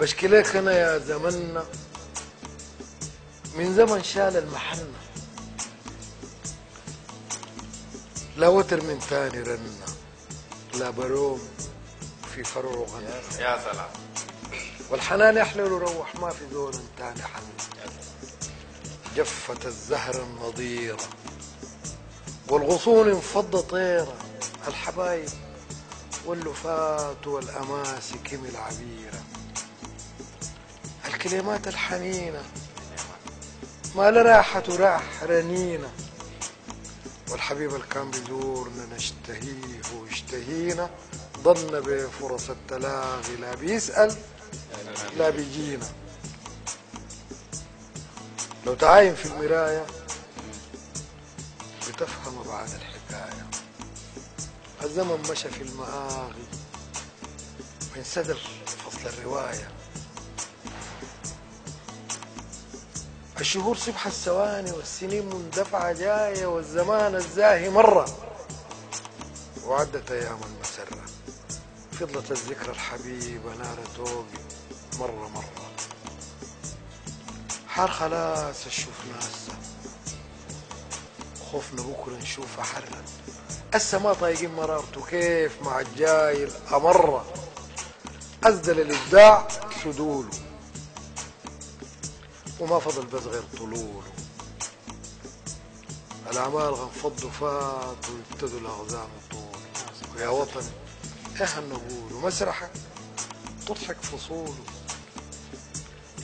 بشكي لك انا يا زمننا من زمن شال المحنة، لا وتر من تاني رنة، لا بروم في فرع غنى. يا سلام. والحنان يحلى ويروح ما في زول تاني حن. جفت الزهرة النضيرة والغصون انفض طيرة، الحبايب واللفات والأماسك العبيرة، الكلمات الحنينة ما لراحة راح رنينة، والحبيب اللي كان بيزورنا نشتهيه ويشتهينا، ضلنا بفرص التلاغي لا بيسأل لا بيجينا. لو تعاين في المراية بتفهم بعد الحكاية، الزمن مشى في المآغي من سدر فصل الرواية، الشهور صبح الثواني والسنين مندفعة جاية والزمان الزاهي مرة، وعدت أيام المسرة فضلت الذكرى الحبيبة نار توقي مرة مرة، حار خلاص شفنا هسه خوفنا بكرة نشوفها حرا، هسه ما طايقين مرارته كيف مع الجاي الأمرة، أزدل الإبداع سدوله وما فضل بس غير طلوله، الأعمال غنفضوا فات ويبتدوا الأغزام طول، ويا وطن إيه نقول مسرحك تضحك فصوله،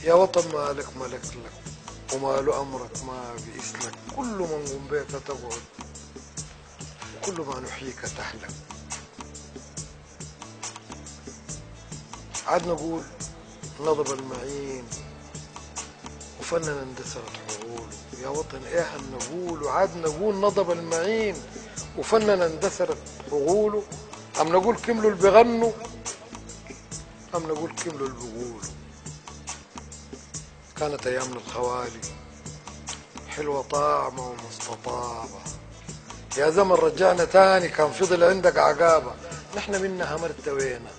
يا وطن مالك ملك لك وماله أمرك ما بيسلك، كل من قم بيتك تقعد وكل ما نحييك تهلك. عاد نقول نضب المعين وفننا اندثرت عقوله، يا وطن ايه نقول وعاد نقول نضب المعين وفننا اندثرت عقوله، أم نقول كملوا اللي بيغنوا أم نقول كملوا اللي بيقولوا. كانت أيامنا الخوالي حلوة طعمة ومستطابة، يا زمن رجعنا تاني كان فضل عندك عقابة، نحن منها مرتوينا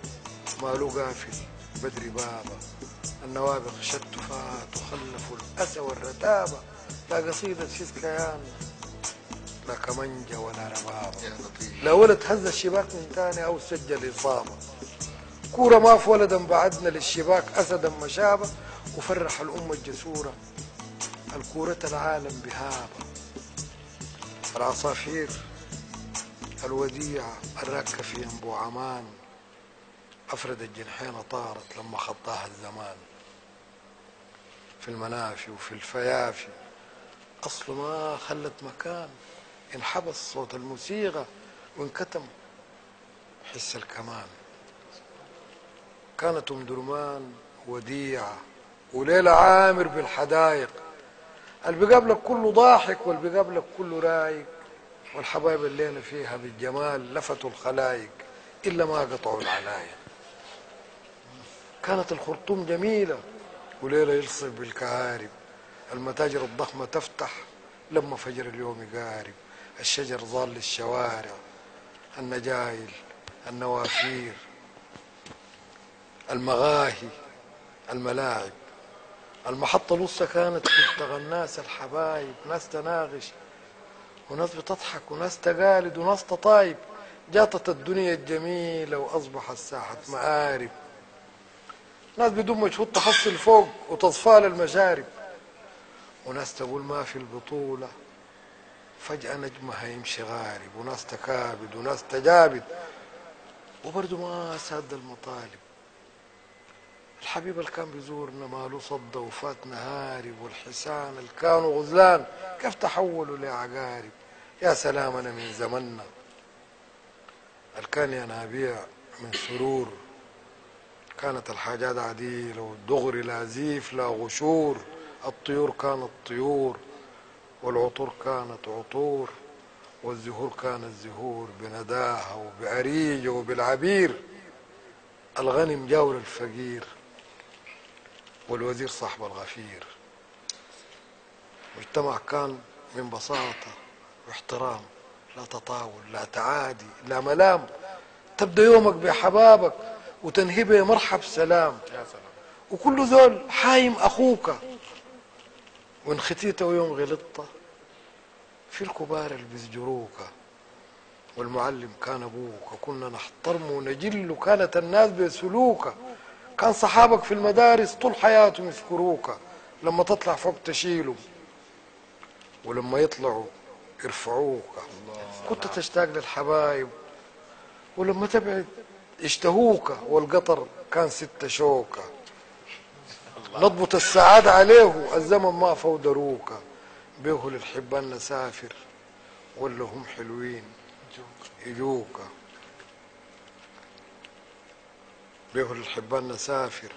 مالو قافل بدري بابا، النوابغ شتوا فات وخلفوا الأسى والرتابة، لا قصيدة شيز كيان لا كمنجة ولا ربابة، لا ولد هز الشباك من تاني أو سجل إصابة، كورة ما في ولدا بعدنا للشباك أسدا مشابة، وفرح الأمة الجسورة الكورة العالم بهابة، العصافير الوديعة الراكة في أنبو عمان أفردت جنحين طارت لما خطاها الزمان، في المنافي وفي الفيافي أصل ما خلت مكان، انحبس صوت الموسيقى وانكتم حس الكمان. كانت أم درمان وديعة وليلة عامر بالحدايق، اللي بيقابلك كله ضاحك واللي بيقابلك كله رايق، والحبايب اللينا فيها بالجمال لفتوا الخلايق إلا ما قطعوا العلايق. كانت الخرطوم جميلة وليلة يلصق بالكهارب، المتاجر الضخمة تفتح لما فجر اليوم يقارب، الشجر ظال للشوارع، النجايل، النوافير، المغاهي، الملاعب، المحطة الوسطى كانت تلتقى الناس الحبايب، ناس تناغش وناس بتضحك وناس تقالد وناس تطايب، جاطت الدنيا الجميلة وأصبحت ساحة مآرب، ناس بدون مجهود تحصل فوق وتصفى للمشارب، وناس تقول ما في البطولة فجأة نجمها يمشي غارب، وناس تكابد وناس تجابد وبرضه ما ساد المطالب. الحبيب اللي كان بيزورنا ماله صدى وفاتنا هارب، والحسان اللي كانوا غزلان كيف تحولوا لعقارب، يا سلام أنا من زمننا اللي كان ينابيع من سرور، كانت الحاجات عديلة والدغري لا زيف لا غشور، الطيور كانت طيور والعطور كانت عطور والزهور كانت زهور بنداها وبأريجه وبالعبير، الغنم جاور الفقير والوزير صاحب الغفير، مجتمع كان من بساطة واحترام، لا تطاول لا تعادي لا ملام، تبدأ يومك بحبابك وتنهي به مرحب سلام، وكل ذول حايم أخوك، وإن ختيت ويوم غلطت في الكبار اللي بيزجروك، والمعلم كان أبوك، وكنا نحترمه ونجله، كانت الناس بيسلوك، كان صحابك في المدارس طول حياتهم يذكروك، لما تطلع فوق تشيله ولما يطلعوا يرفعوك، كنت تشتاق للحبايب ولما تبعد يشتهوك، والقطر كان 6 شوكة، نضبط السعادة عليه الزمن ما فودروك، بيه للحبان نسافر ولا هم حلوين يجوك، بيه للحبان نسافر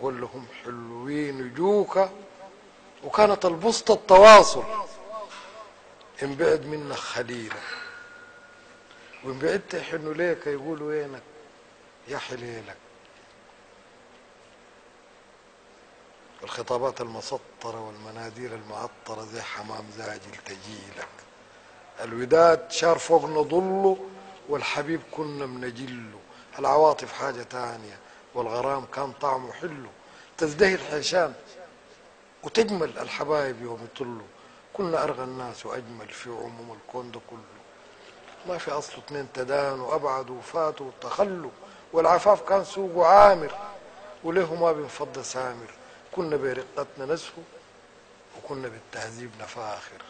ولا هم حلوين يجوك، وكانت البسطة التواصل، إن بعد منك خليلك وإن بعدت يحنوا ليك يقولوا وينك يا حليلك. الخطابات المسطرة والمناديل المعطرة زي حمام زاجل تجيلك، الوداد شار فوقنا ضله والحبيب كنا منجله، العواطف حاجة تانية والغرام كان طعمه حلو، تزدهي الحيشان وتجمل الحبايب يوم يطلوا، كنا أرغى الناس وأجمل في عموم الكون ده كله، ما في أصله 2 تدانوا أبعدوا وفاتوا وتخلوا، والعفاف كان سوقه عامر وله ما بنفض سامر، كنا برقتنا نسهو وكنا بالتهذيب نفاخر،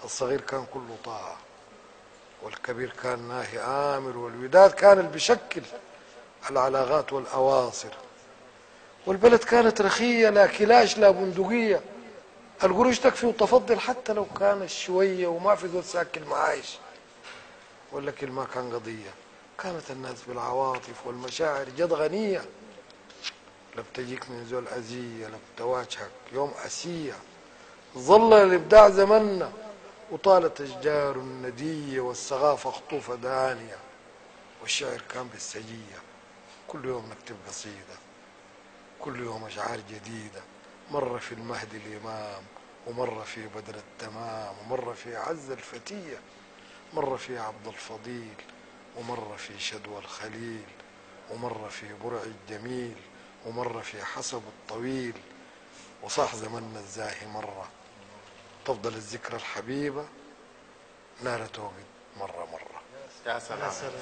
الصغير كان كله طاعة والكبير كان ناهي آمر، والوداد كان اللي بيشكل العلاقات والأواصر، والبلد كانت رخية لا كلاش لا بندقية، القروش تكفي وتفضل حتى لو كان شوية وما في ذو ساكن معايش ولا كل ما كان قضية، كانت الناس بالعواطف والمشاعر جد غنية، لا بتجيك من زول أذية لا بتواجهك يوم أسية، ظل الإبداع زمنا وطالت أشجار الندية والسغافة خطوفة دانية، والشعر كان بالسجية، كل يوم نكتب قصيدة، كل يوم أشعار جديدة، مرة في المهدي الإمام ومرة في بدر التمام ومرة في عز الفتية، مرة في عبد الفضيل ومرة في شدوى الخليل ومرة في برع الجميل ومرة في حسب الطويل، وصاح زمننا الزاهي مرة، تفضل الذكرى الحبيبة نار توقد مرة مرة. يا سلام.